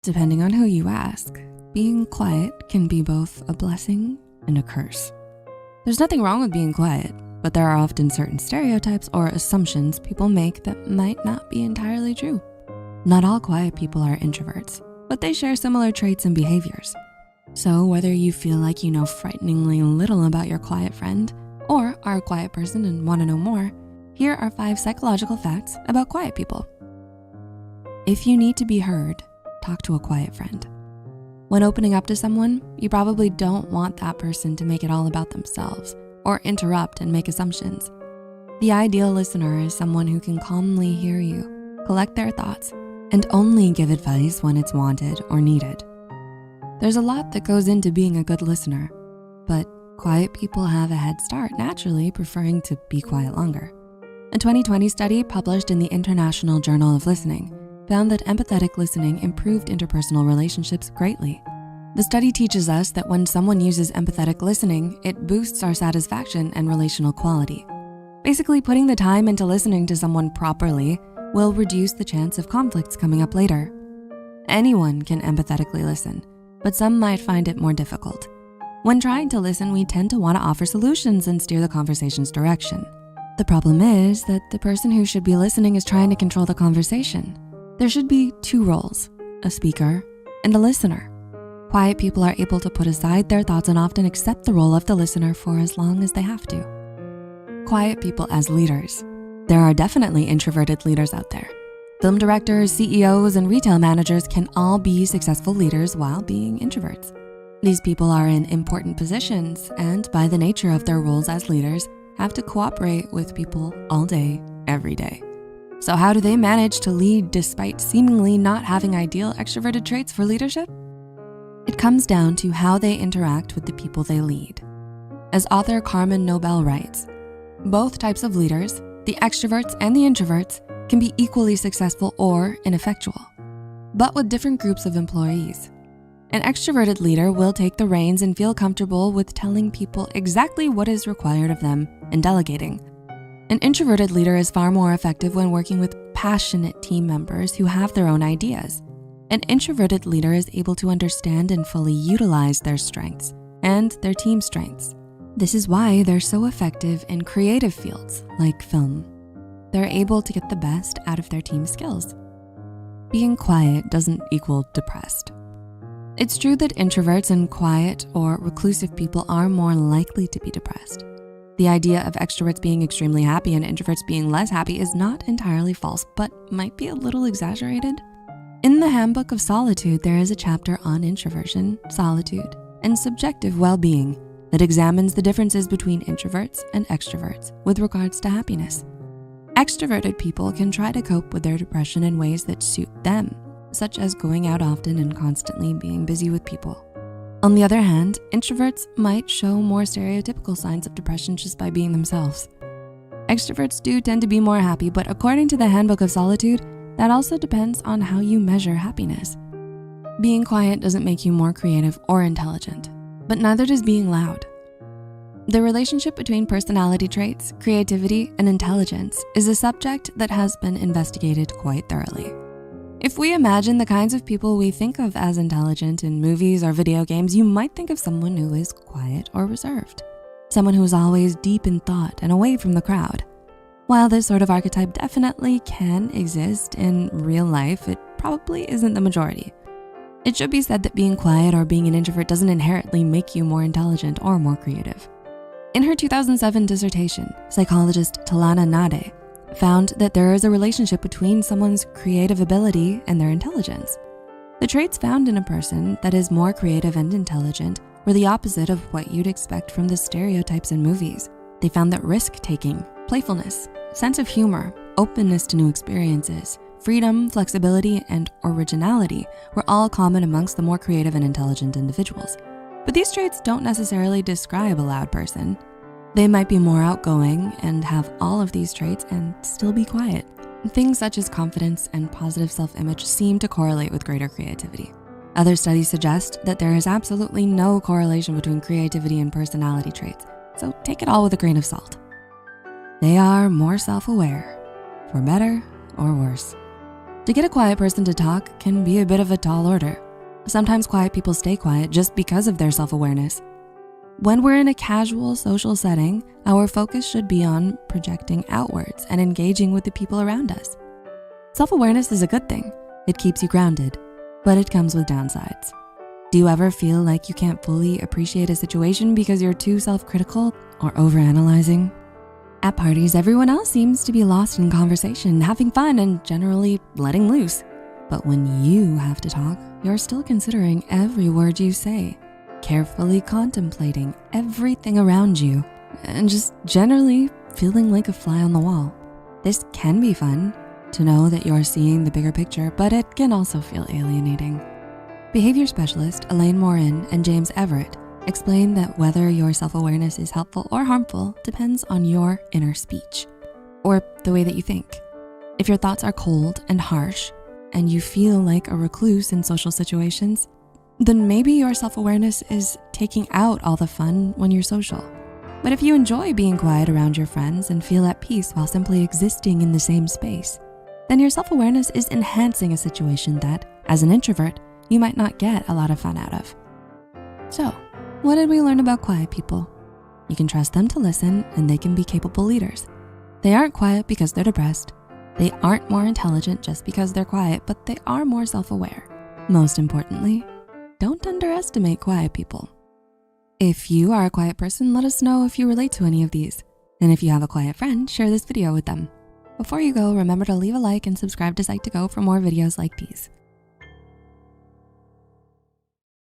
Depending on who you ask, being quiet can be both a blessing and a curse. There's nothing wrong with being quiet, but there are often certain stereotypes or assumptions people make that might not be entirely true. Not all quiet people are introverts, but they share similar traits and behaviors. So whether you feel like you know frighteningly little about your quiet friend or are a quiet person and wanna know more, here are 5 psychological facts about quiet people. If you need to be heard, talk to a quiet friend. When opening up to someone, you probably don't want that person to make it all about themselves or interrupt and make assumptions. The ideal listener is someone who can calmly hear you, collect their thoughts, and only give advice when it's wanted or needed. There's a lot that goes into being a good listener, but quiet people have a head start naturally preferring to be quiet longer. A 2020 study published in the International Journal of Listening found that empathetic listening improved interpersonal relationships greatly. The study teaches us that when someone uses empathetic listening, it boosts our satisfaction and relational quality. Basically, putting the time into listening to someone properly will reduce the chance of conflicts coming up later. Anyone can empathetically listen, but some might find it more difficult. When trying to listen, we tend to want to offer solutions and steer the conversation's direction. The problem is that the person who should be listening is trying to control the conversation. There should be 2 roles, a speaker and a listener. Quiet people are able to put aside their thoughts and often accept the role of the listener for as long as they have to. Quiet people as leaders. There are definitely introverted leaders out there. Film directors, CEOs, and retail managers can all be successful leaders while being introverts. These people are in important positions and by the nature of their roles as leaders, have to cooperate with people all day, every day. So how do they manage to lead despite seemingly not having ideal extroverted traits for leadership? It comes down to how they interact with the people they lead. As author Carmen Nobel writes, both types of leaders, the extroverts and the introverts, can be equally successful or ineffectual, but with different groups of employees. An extroverted leader will take the reins and feel comfortable with telling people exactly what is required of them and delegating. An introverted leader is far more effective when working with passionate team members who have their own ideas. An introverted leader is able to understand and fully utilize their strengths and their team's strengths. This is why they're so effective in creative fields like film. They're able to get the best out of their team's skills. Being quiet doesn't equal depressed. It's true that introverts and quiet or reclusive people are more likely to be depressed. The idea of extroverts being extremely happy and introverts being less happy is not entirely false, but might be a little exaggerated. In the Handbook of Solitude, there is a chapter on introversion, solitude, and subjective well-being that examines the differences between introverts and extroverts with regards to happiness. Extroverted people can try to cope with their depression in ways that suit them, such as going out often and constantly being busy with people. On the other hand, introverts might show more stereotypical signs of depression just by being themselves. Extroverts do tend to be more happy, but according to the Handbook of Solitude, that also depends on how you measure happiness. Being quiet doesn't make you more creative or intelligent, but neither does being loud. The relationship between personality traits, creativity, and intelligence is a subject that has been investigated quite thoroughly. If we imagine the kinds of people we think of as intelligent in movies or video games, you might think of someone who is quiet or reserved, someone who is always deep in thought and away from the crowd. While this sort of archetype definitely can exist in real life, it probably isn't the majority. It should be said that being quiet or being an introvert doesn't inherently make you more intelligent or more creative. In her 2007 dissertation, psychologist Talana Nade found that there is a relationship between someone's creative ability and their intelligence. The traits found in a person that is more creative and intelligent were the opposite of what you'd expect from the stereotypes in movies. They found that risk-taking, playfulness, sense of humor, openness to new experiences, freedom, flexibility, and originality were all common amongst the more creative and intelligent individuals. But these traits don't necessarily describe a loud person. They might be more outgoing and have all of these traits and still be quiet. Things such as confidence and positive self-image seem to correlate with greater creativity. Other studies suggest that there is absolutely no correlation between creativity and personality traits, so take it all with a grain of salt. They are more self-aware, for better or worse. To get a quiet person to talk can be a bit of a tall order. Sometimes quiet people stay quiet just because of their self-awareness. When we're in a casual social setting, our focus should be on projecting outwards and engaging with the people around us. Self-awareness is a good thing. It keeps you grounded, but it comes with downsides. Do you ever feel like you can't fully appreciate a situation because you're too self-critical or overanalyzing? At parties, everyone else seems to be lost in conversation, having fun and generally letting loose. But when you have to talk, you're still considering every word you say, carefully contemplating everything around you, and just generally feeling like a fly on the wall. This can be fun to know that you're seeing the bigger picture, but it can also feel alienating. Behavior specialist Elaine Morin and James Everett explain that whether your self-awareness is helpful or harmful depends on your inner speech, or the way that you think. If your thoughts are cold and harsh, and you feel like a recluse in social situations, then maybe your self-awareness is taking out all the fun when you're social. But if you enjoy being quiet around your friends and feel at peace while simply existing in the same space, then your self-awareness is enhancing a situation that, as an introvert, you might not get a lot of fun out of. So, what did we learn about quiet people? You can trust them to listen and they can be capable leaders. They aren't quiet because they're depressed. They aren't more intelligent just because they're quiet, but they are more self-aware. Most importantly, don't underestimate quiet people. If you are a quiet person, let us know if you relate to any of these. And if you have a quiet friend, share this video with them. Before you go, remember to leave a like and subscribe to Psych2Go for more videos like these.